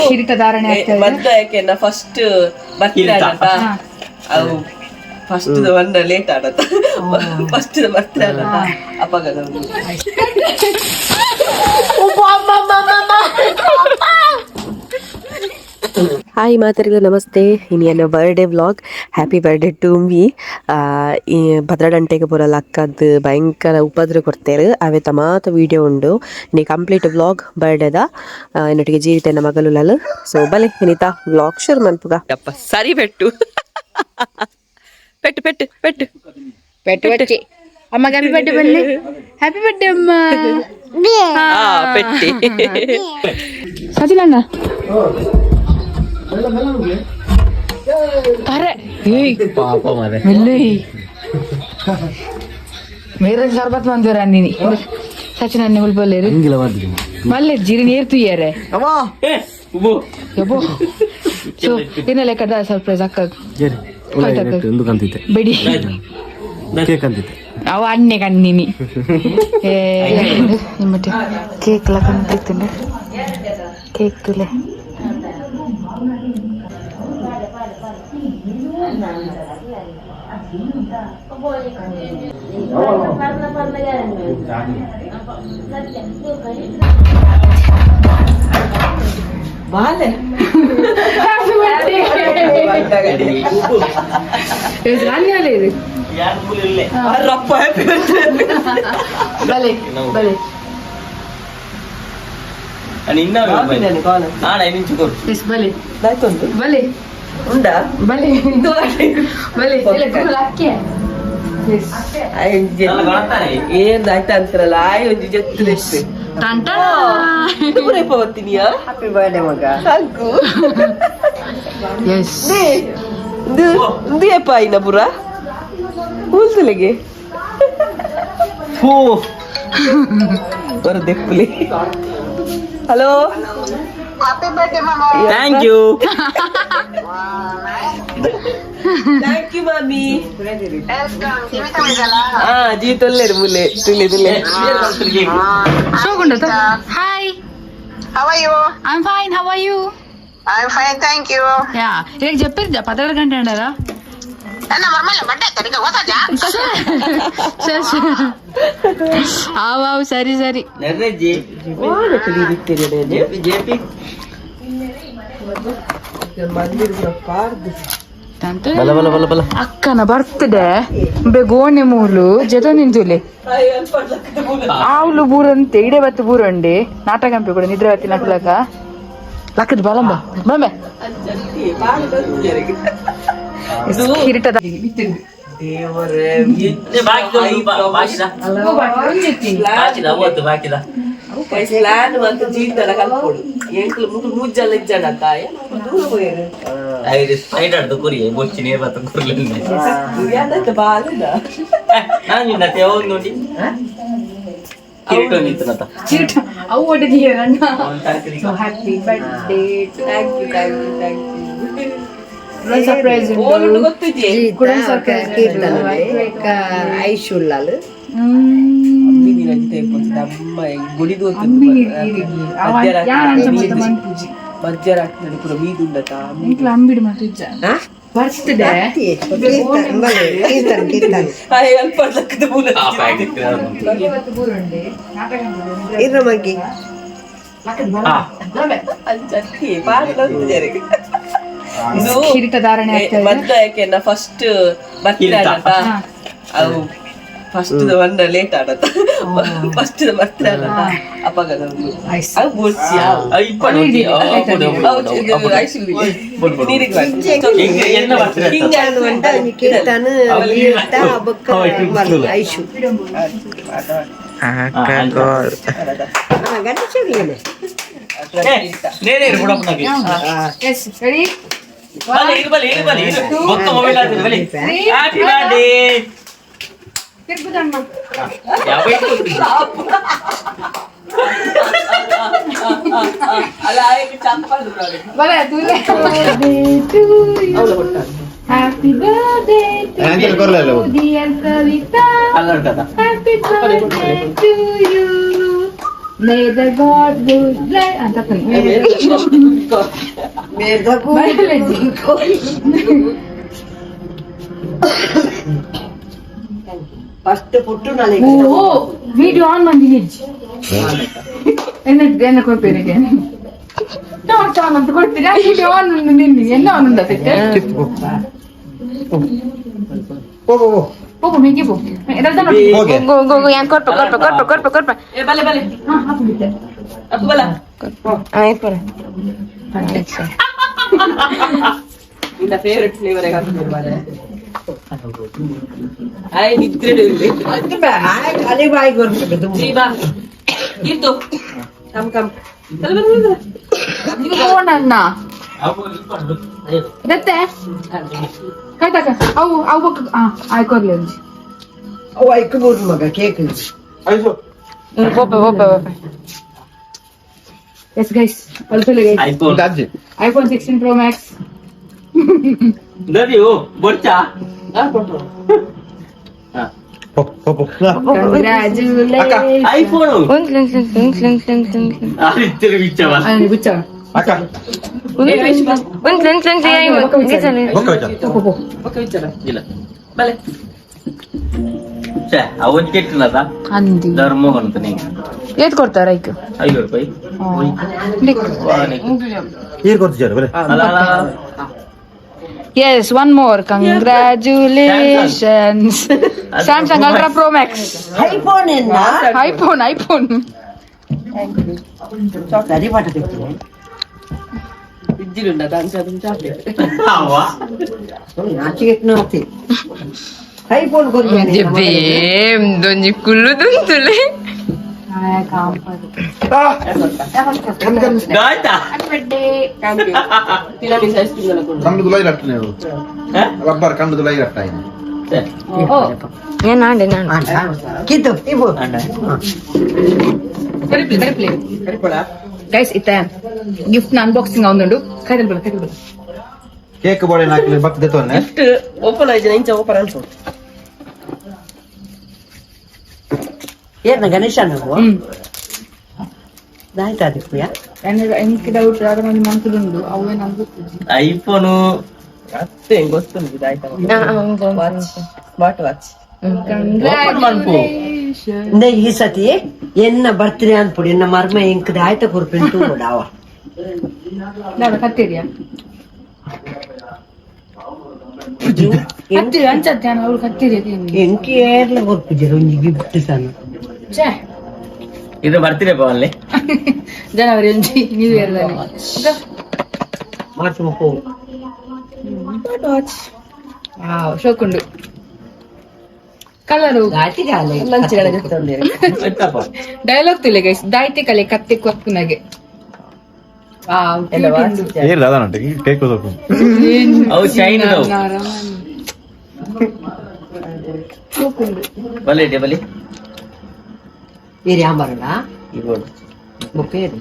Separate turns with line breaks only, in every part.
ಕಿರೀಟ ಧಾರಣೆ
ಮದ್ದಾಯಕೆನ ಫಸ್ಟ್ ಬರ್ತೀರ ಫಸ್ಟ್ ಒಂದ ಲೇಟ್ ಆಡತ್ತ ಫಸ್ಟ್ ಬರ್ತೀರ ಅಪಗದ ಹಾಯ್ ಮಾತರಿಗಳು ನಮಸ್ತೆ ಇನ್ನೇನು birthday vlog happy birthday to me ಈ ಭದ್ರಡಂಟೆಗೆ ಬರೋಲ್ಲ ಅಕ್ಕದ್ದು ಭಯಂಕರ ಉಪದ್ರ ಕೊಡ್ತೇರು ಅವೇ ತಮಾತ ವೀಡಿಯೋ ಉಂಡು ಇನ್ನು ಕಂಪ್ಲೀಟ್ ವ್ಲಾಗ್ ಬರ್ಡೇದ ಇನ್ನೊಟ್ಟಿಗೆ ಜೀವಿತ ಮಗಳು ಲಲ್ ಸೊ ಬಲೆ ಇನ್ನಿತ ವ್ಲಾಗ್ ಶುರು ಮನ್ಪುಗ ಯಪ್ಪ ಸರಿ ಪೆಟ್ಟು ಪೆಟ್ಟು ಪೆಟ್ಟು ಪೆಟ್ಟು
ಪೆಟ್ಟು ಪೆಟ್ಟಿ ಅಮ್ಮ ಹ್ಯಾಪಿ ಬರ್ಡೇ ಬನ್ನಿ ಹ್ಯಾಪಿ ಬರ್ಡೇ ಅಮ್ಮ
ಪೆಟ್ಟಿ
ಸಜಿಲಣ್ಣ अरे
पापा मारे
मेरे शरबत मंदिर अन्नी सचिन अन्नी बोले रे मल्ले जीरी नीर तू यार
अम्मा
यबो सो इन्हें लेकर दा सरप्राइज अक्का बेडी ಅವ ಅನ್ನೆ ಕಣ್ಣಿನಿ ನಿಮ್ಮಟ್ಟೆ ಕೇಕ್ ಲ ಕಂತಿತ್ತಂಡೆ ಕೇಕ್ ತುಲೆ
ಬಾಲೆ
ಇದು
ರಪ್ಪ ಹ್ಯಾಪಿ
ಬಲೆ ಬಲೆ ಬಲೆ ಬಲೆ
ಉಂಡಾ
ಬಲೆ ಬಲೆ ಅಕ್ಕೆ
ಏನ್ ಆಯ್ತಾ ಅಂತಾರಲ್ಲ ಆಯ್ ಒಂಜಿ ಜತ್ತು ಪವತ್ತಿನಿಯ ಹ್ಯಾಪಿ ಬರ್ಡೇ ಮಗ ಸಾಕು ಇಂದಿಯಪ್ಪ ಇನ್ನ ಪುರ ಹೂಲ್ಸಲೆಗೆ ಬರ ದೆಪ್ಪುಲಿ hello
thank you
thank you ಮಾಮಿ ಜೀ ತೊಲ್ಲೆರು ಮುಲೆ ತುಲೆ ತುಲೆ
ಶೋಗುಂಡ hi
How are you?
I'm fine, how are you?
I'm fine, thank you.
Yeah, ఇలాగ చెప్పారు 12 గంటలు అంటారా
Nana normal bada tarika hota ja.
ಆವ್ ಸರಿ ಸರಿ
नरे जी
ಓಡೆ ತಿಳಿದಿತ್ತೀರಿ
जेपी जेपी
ಮಂದಿರ ಪಾರ್ದು
ಬಲ ಬಲ ಬಲ ಬಲ
ಅಕ್ಕನ ಬರ್ತ್ಡೇ ಗೋಣೆ ಮೂಲು ಜೊತೆ ನಿಂತುಲೆ ಆವ್ಲು ಬೂರಂತೆ ಇಡೆ ಬತ್ತು ಬೂರಂಡಿ ನಾಟಕ ಹಂಪಿ ಕೂಡ ನಿದ್ರೆ ಬತ್ತಿ ನಕ್ಲಕ ಲಕ್ಕದ ಬಲಂಬ ಬಂಬೆ ಕಿರೀಟದ
ದೇವರೇ
ಬಾಕಿದ
ಪ್ಲಾನ್ ಮತ್ತು ಜೀತಲ ಕಲ್ಪೋಡು ಎಂಕ್ಲು ಮುಟ್ಟು ಮುಜ್ಜಲ್ಲ ಇಜ್ಜಣ ತಾಯ ದೂರ ಹೋಯರು
ಸ್ಪೈಡರ್ ಕುರಿ ಬೊಚ್ಚಿನೇ ಬತ್ತ ಕುರ್ಲಿಲ್ಲ
ಯಾದಕ್ಕೆ ಬಾಲದ
ನಾನು ನಿನ್ನ ತೇವ್ ನೋಡಿ ಕಿರೀಟ ನಿಂತನತ
ಕಿರೀಟ ಅವು ಒಡೆದಿಯರಣ್ಣ
so
happy birthday to
thank you thank you thank you
surprise
ಓಲು ಗೊತ್ತಿದೆ
ಕೂಡ ಸರ್ಪ್ರೈಸ್
ಐಶುಳ್ಳಾಲು
ಅಮ್ಮಿನಿ ರಜಿತೆ ಪೊಂದ ಅಮ್ಮ ಗುಡಿದು ಮಧ್ಯರಾತ್ರಿ ಪುರ ಮೀದುಂಡತ
ಇಂಕ್ಲ ಅಂಬಿಡಿ ಮತ್ತಿಜ್ಜ ಬರ್ತ್ಡೇ
ಅಲ್ಪ ಲಕ್ಕದ ಮೂಲ
ಬೂರಂಡಿ ನಾಟಕ
ಇರ ಮಗ್ಗಿ
ಅಂಚಿ ಪಾರ್ಲಂತಿದ್ದಾರೆ
ಕಿರೀಟ ಧಾರಣೆ
ಮದ್ದಾಯಕೆನ ಫಸ್ಟ್ ಬರ್ತೀರ ಅವು ಫಸ್ಟ್ ಒಂದ ಲೇಟ್ ಆಡತ್ತ ಫಸ್ಟ್ ಬರ್ತೀರ ಅಪಗದ ಅದು ಬೋಡ್ಸಿ
ಐಶು
నేనే ఇరుపుడప్పనకి
yes ready
బలి మొత్తం మొబైల్ ఆడుతుంది బలి హ్యాపీ బర్త్డే
తిరుగుదన్న
అలా ఆయనకి చంపాలి
బలే తులే happy birthday to dear Kavita
అన్నాడు కదా
happy birthday to you May the God good bless ಅಂತ
ಫಸ್ಟ್ ಪುಟ್ಟು ನಾಳೆ
ಓ ವಿಡಿಯೋ ಆನ್ ಮಾಡಿನಿ ಎನ್ನ ಕೊಡ್ತೀನಿ ಅಂತ ಕೊಡ್ತೀರಾ ವಿಡಿಯೋ ಆನ್ ನಿನ್ನೆ ಎಲ್ಲ ಆನ್ ಅದಕ್ಕೆ ಹೋಗು ಮೇಗೆ ಹೋಗು ಎದಲ್ದ ನೋಡಿ ಗೋ ಯಾನ್ ಕೊಡ್ಪ
ಏ ಬಲೆ ಬಲೆ
ಹಾ ಹಾಕ್ಬಿಟ್ಟೆ
ಅಪ್ಪು ಬಲ
ಆಯ್ತು ಪರ
ನಿನ್ನ ಫೇವರಿಟ್ ಫ್ಲೇವರ್ ಹಾಕ್ತೀನಿ ಬಾರೆ ಆಯ್ ನಿದ್ರೆ
ಖಾಲಿ ಬಾಯಿ ಬರ್ಬೇಕು
ಜೀ ಬಾ ಇತ್ತು ಕಮ್ ಕಮ್ ಚಲ
ನೀವು ಹೋಗೋಣ ಇದತ್ತೆ ಕೈತಾಕ ಅವು ಆಯ್ಕೊರ್ಲಿ
ಅವು ಐಕ್ಬೋದು ಮಗ cake
yes guys iPhone 16 Pro Max
ನದಿಯೋ ಬರ್ಚಾ ಐಫೋನ್ ಆರಿತ್ತರ ಬಿಚ್ಚವ
ಬಿಚ್ಚ
ಇಲ್ಲ ಬಲೆ ಛೇ ಅವನ್ ಕೆಟ್ಟಿಲ್ಲದ
ಅಂದಿ
ಧರ್ಮ ಅಂತ ನೀವು
ಏತ್ ಕೊಡ್ತಾರ ಐಕ್
5 ರೂಪಾಯಿ
ಏನ್ ಕೊಡ್ತಿದ್ದಾರೆ ಬರೇ
Yes, one more. Congratulations. Samsung Ultra Pro Max.
IPhone ಏನ
iPhone.
ಚಾಕ್ಲೇಟ್ ಪಾಠ ತೆಗ್ತೀನಿ
ಇದ್ದಿರುಂಡ ಕಾಂಚಾದ ಚಾಕ್ಲೇಟ್
ಅವ ನಾಚಿಗೆ ನೋಡ್ತಿ ಐಫೋನ್ ಕೊಡ್ತೀನಿ
Donji kullu duntule.
ಗಾಯ್ತಾ ತಿನ್ನಲಿ ಸೈಜ್ ತಿನ್ನಲ್ಲ ಕೊಡು
ಕಣ್ಣು ಲೈ ರಟ್ನೆ ರಬ್ಬರ್ ಕಣ್ಣು ಲೈ ರಟ್ಟ ಇದೆ
ಕಿತ್ತು ಇವು
Guys, ita gift na unboxing avundu. Kaidal bala.
Cake ಬೋಡೆ ನಾಕಲಿ ಬರ್ತದೆ ತೊನ್ನೆ
ಗಿಫ್ಟ್ ಓಪನ್ ಆಯ್ತು ಇಂಚ ಓಪನ್ ಅನ್ಸು
ಏನ ಗಣೇಶ ನಾವು ದಾಯ್ತಾ ಅದಕ್ಕೆ
Enki doubt yaada mandi mankulundu. Avve nandu.
IPhone ಅಷ್ಟೇ ಗೊತ್ತುಂಟು ಇದಾಯ್ತಾ ಸ್ಮಾರ್ಟ್ ವಾಚ್
Congratulations.
ಈ ಸತಿ ಎನ್ನ ಬರ್ತೀರಿ ಅನ್ಪುಡಿ ಎನ್ನ ಮರ್ಮ ಎಂಕದ ಆಯ್ತ ಕುರ್ಪಿಂಟು ಅವ
Nada kattiriya. Kattiri anchatte ana avulu kattiri tini.
ಎಂಕಿ ಏರ್ಲ ಕುರ್ಪಿದ್ದೀರ ಒಂಜಿ ಗಿಫ್ಟ್ ಸಣ್ಣ
Che.
ಇದು ಬರ್ತೀರಾ ಅಲ್ಲಿ
January onji New Year dani.
March ಮುಪ್ಪು
Wow, shokundu. Colour
ಗಾಟಿ ಗಾಲೆ
ಲಂಚಗಳ ಜೊತೆ
ಆಯ್ತಪ್ಪ
ಡೈಲಾಗ್ ತುಲೆ ಗೈಸ್ ದಾಯ್ತೆ ಕಲೆ ಕತ್ತೆ ಕೊಕ್ಕುನಗೆ ವಾವ್
ಎಲ್ಲ ವಾಚ್
ಏರ್ ದಾದಾ ನಟೆ ಕೇಕ್ ಹೋದಕು
ಅವು ಚೈನ್ ಅದಾವು ಬಲೆ ಇದೆ ಬಲೆ
ಏರಿ ಆಂಬರಲ್ಲ
ಇಗೋಡು
ಮುಪ್ಪೇರಿ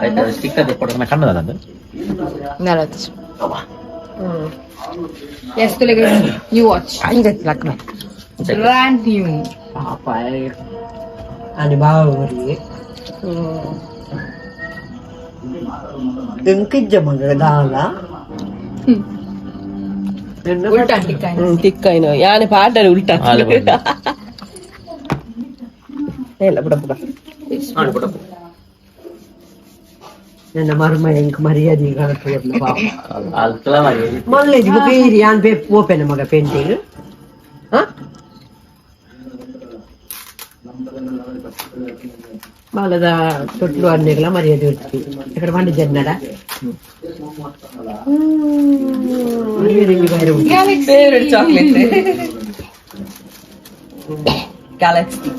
ಆಯ್ತು ಸ್ಟಿಕ್ಕರ್ ಕೊಡು
ಕಣ್ಣು ದಾದ
ನರತ್ Yes, ತುಲೆ guys you watch brand new
ಪಾಪ అని బావరి ಎಂಕಿಜ್ಜ ಮಗ ದಾಲ
ಉಲ್ಟಾ ಟಿಕ್ಕಾಯ್
ತಿಕ್ಕೈನು ಯಾನೆ ಪಾಟರು ಉಲ್ಟಾ ಇಲ್ಲ ಬಿಡ
ಮಾಡ್ಬಿಡು
ನನ್ನ ಮರ್ಮ ಎಂಕ್ ಮರ್ಯಾದೆ ಕಾಣ್ತದೆ ಪಾಪ
ಅಲ್ಕಲ ಮಾಡಿ
ಮಲ್ಲೇಜ್ ಬೇರಿ ಯಾನ್ ಬೇ ಓಪನ್ ಮಗ ಪೇಂಟಿಂಗ್ ಹ ಬಾಲದ ತೊಟ್ಲು ಅನ್ನೆಗಳ ಮರ್ಯಾದೆ ಇರ್ತೀವಿ ఇక్కడ ಬಂದು ಜನ್ನಡ
ಫೇವರೆಟ್ ಚಾಕ್ಲೇಟ್ ಗ್ಯಾಲಕ್ಸಿ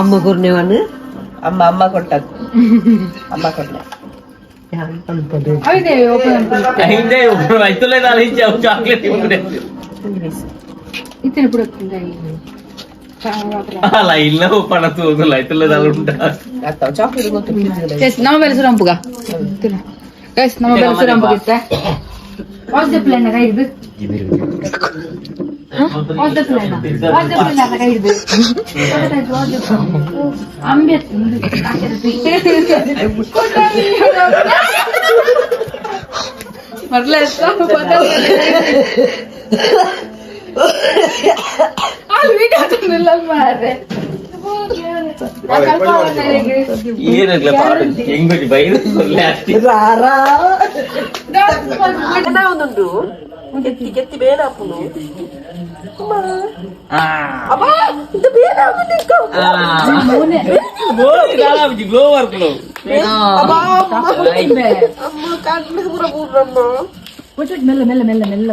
ಅಮ್ಮ ಗುರ್ನೆವನು
ಅಮ್ಮ ಕೊಟ್ಟದ್ದು ಅಮ್ಮ ಕೊಟ್ಟ
ಅವಿದೆ ಓಪನ್
ಹಿಂದೆ ಒಬ್ರು ಆಯ್ತಲ್ಲ ನಾನು ಹಿಂದೆ ಅವು ಚಾಕ್ಲೇಟ್ ಇವ್ರೆ
ಇತ್ತಿನ ಬಿಡುತ್ತಿಂದ
ಅಲ್ಲ ಇಲ್ಲ ಓಪನ್ ಆತು ಹೋಗಲ್ಲ ಆಯ್ತಲ್ಲ ನಾನು ಉಂಟ
ಆಗ್ತಾವ ಚಾಕ್ಲೇಟ್ ಗೊತ್ತು
Yes, nama bela surampuga. Guys, nama bela surampuga itta. What's the plan? Right,
ಏನಲ್ಲ ಪಾಡು ಹೆಂಗ್ ಬಿಟ್ಟು ಬೈದು ಒಳ್ಳೆ ಆಗ್ತಿ
ಒಂದುಂಟು ಕೆತ್ತಿ ಕೆತ್ತಿ ಬೇನಾಪುನು
ಗ್ಲೋ ವರ್ಕ್ಲು
ಮೆಲ್ಲ ಮೆಲ್ಲ ಮೆಲ್ಲ ಮೆಲ್ಲ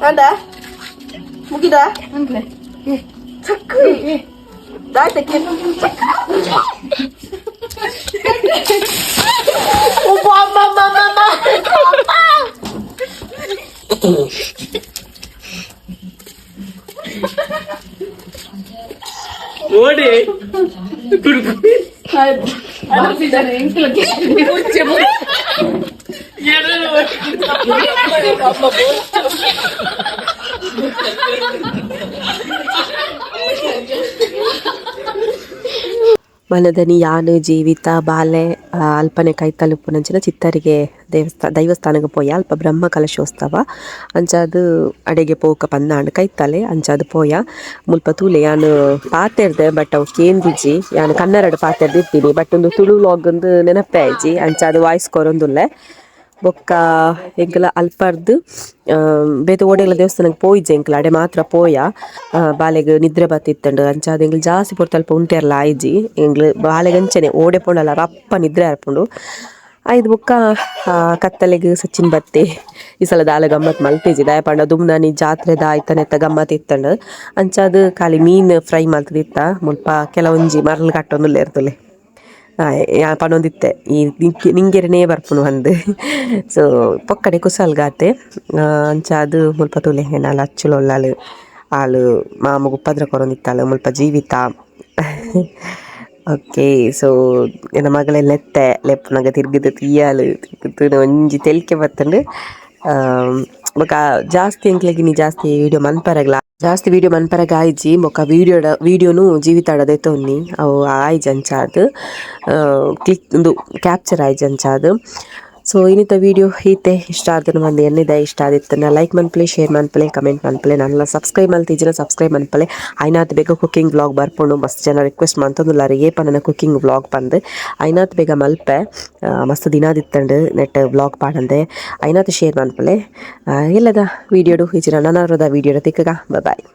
ಅಂದ ಮುಗಿದ ಚಕ್ರಿ ದಾಟಕ್ಕೆ
ಓಡಿ
ಮನದನಿ ಯಾನು ಜೀವಿತ ಬಾಲೆ ಅಲ್ಪನೆ ಕೈ ತಲುಪುನಂಚಿನ ಚಿತ್ತರಿಗೆ ದೈವಸ್ಥಾನಕ್ಕೆ ಪೋಯ ಅಲ್ಪ ಬ್ರಹ್ಮ ಕಲಶೋತ್ಸವ ಅಂಚಾದು ಅಡೆಗೆ ಪೋಕ ಪಂದಾಂಡು ಕೈತಲೆ ಅಂಚಾದು ಪೋಯ ಮುಲ್ಪ ತೂಲೆ ಯಾನು ಪಾತೆರ್ದೆ ಬಟ್ ಅವು ಕೇಂದಿಜಿ ಯಾನು ಕನ್ನಡ ಪಾತೆರ್ದಿರ್ತೀನಿ ಬಟ್ ಒಂದು ತುಳು ವ್ಲಾಗ್ ಒಂದು ನೆನಪೆ ಆಯ್ಜಿ ಅಂಚಾದು ವಾಯ್ಸ್ ಕೊರೊಂದುಲ್ಲೆ ಬೊಕ್ಕ ಎಂಕಲ ಅಲ್ಪರ್ದು ಬೇತೆ ಓಡೆಗಳ ದೇವಸ್ಥಾನಕ್ಕೆ ಪೋಯಿಜ್ಜೆ ಎಂಕಲ ಅಡೆ ಮಾತ್ರ ಪೋಯ ಬಾಲೆಗ್ ನಿದ್ರೆ ಬತ್ತಿತ್ತಂಡು ಅಂಚಾದ ಎಂಗ್ಲು ಜಾಸ್ತಿ ಪೊರ್ತು ಅಲ್ಪ ಉಂಟೆರ್ಲ ಆಯ್ಜಿ ಎಂಗ್ಲು ಬಾಲೆಗಂಚನೆ ಓಡೆ ಪೋಂಡಲ್ಲ ರಪ್ಪ ನಿದ್ರೆ ಆರ್ಪುಂಡು ಐದು ಬೊಕ್ಕ ಕತ್ತಲೆಗ್ ಸಚಿನ್ ಬತ್ತೆ ಈ ಸಲ ದಾಲ ಗಮ್ಮತ್ ಮಲ್ಪೇಜಿ ದಾಯ ಪಂಡ ದುಮ್ನಾನಿ ಜಾತ್ರೆ ದಾಯ್ತನೆತ್ತ ಗಮ್ಮತ್ ಇತ್ತಂಡು ಅಂಚಾದ ಖಾಲಿ ಮೀನ್ ಫ್ರೈ ಮಲ್ತದಿತ್ತ ಮುಲ್ಪ ಕೆಲವೊಂಜಿ ಮರಳು ಕಟ್ಟೊಂದುಲ್ಲೆ ಇರ್ತಲೆ ಪಣೊಂದಿತ್ತೆ ಈ ನಿಂಗೆರನೇ ಬರ್ಪುನು ಅಂದು ಸೊ ಪೊಕ್ಕಡೆ ಕುಸಲ್ಗಾತೆ ಅಂಚಾದು ಮುಲ್ಪ ತುಲೆ ಏನಾಲು ಅಚ್ಚುಲೊಲ್ಲಾಲು ಆಳು ಮಾಮಗು ಉಪದ್ರ ಕೊರೊಂದಿತ್ತಾಳು ಮುಲ್ಪ ಜೀವಿತ ಓಕೆ ಸೊ ನನ್ನ ಮಗಳೆಲ್ಲ ಎತ್ತೆ ಲೆಪ್ಪನಾಗ ತಿರ್ಗಿದು ತೀಯಾಲು ತಿರ್ಗಿದು ಒಂಜಿ ತೆಲಿಕೆ ಬತ್ತಂಡು ಬೊಕ ಜಾಸ್ತಿ ಎಂಕ್ಲೆಗಿನಿ ಜಾಸ್ತಿ ವೀಡಿಯೋ ಮನ್ಪರಗ್ಲ ಜಾಸ್ತಿ ವೀಡಿಯೋ ಮನ್ಪರಗ ಆಯ್ಜಿ ಬೊಕ ವೀಡಿಯೋನು ಜೀವಿತಾಡದೆ ತೊನ್ನಿ ಅವು ಆಯ್ಜಿ ಅಂಚಾದು ಕ್ಲಿಕ್ ಒಂದು ಕ್ಯಾಪ್ಚರ್ ಆಯ್ಜಿ ಅಂಚಾದು ಸೊ ಇನ್ನಿತ ವೀಡಿಯೋ ಈತೆ ಇಷ್ಟ ಆದ್ರೆ ಮಂದಿ ಎನ್ನಿದೆ ಇಷ್ಟ ಆದಿತ್ತು ನಾ ಲೈಕ್ ಮನ್ಪಲೆ ಶೇರ್ ಮನ್ಪಲೆ ಕಮೆಂಟ್ ಮನ್ಪಲೆ ನನ್ನ ಸಬ್ಸ್ಕ್ರೈಬ್ ಮಲ್ತಿಜಿನ ಸಬ್ಸ್ಕ್ರೈಬ್ ಮನ್ಪಲೆ ಐನಾತ್ ಬೇಗ ಕುಕಿಂಗ್ ವ್ಲಾಗ್ ಬರ್ಪುಂಡು ಮಸ್ತ್ ಜನ ರಿಕ್ವೆಸ್ಟ್ ಮಂತೊಂದುಲ್ಲಾರ ಏಪ ನನ್ನ ಕುಕಿಂಗ್ ವ್ಲಾಗ್ ಬಂದು ಐನಾತ್ ಬೇಗ ಮಲ್ಪೆ ಮಸ್ತ್ ದಿನಾದಿತ್ತಂಡು ನೆಟ್ ವ್ಲಾಗ್ ಪಾಡಂದೆ ಐನಾತ್ ಶೇರ್ ಮನ್ಪಲೆ ಎಲ್ಲದ ವೀಡಿಯೋಡು ಈಜಿನ ನನರದ ವೀಡಿಯೋಡ ತಿಕ್ಕಗ ಬಾಯ್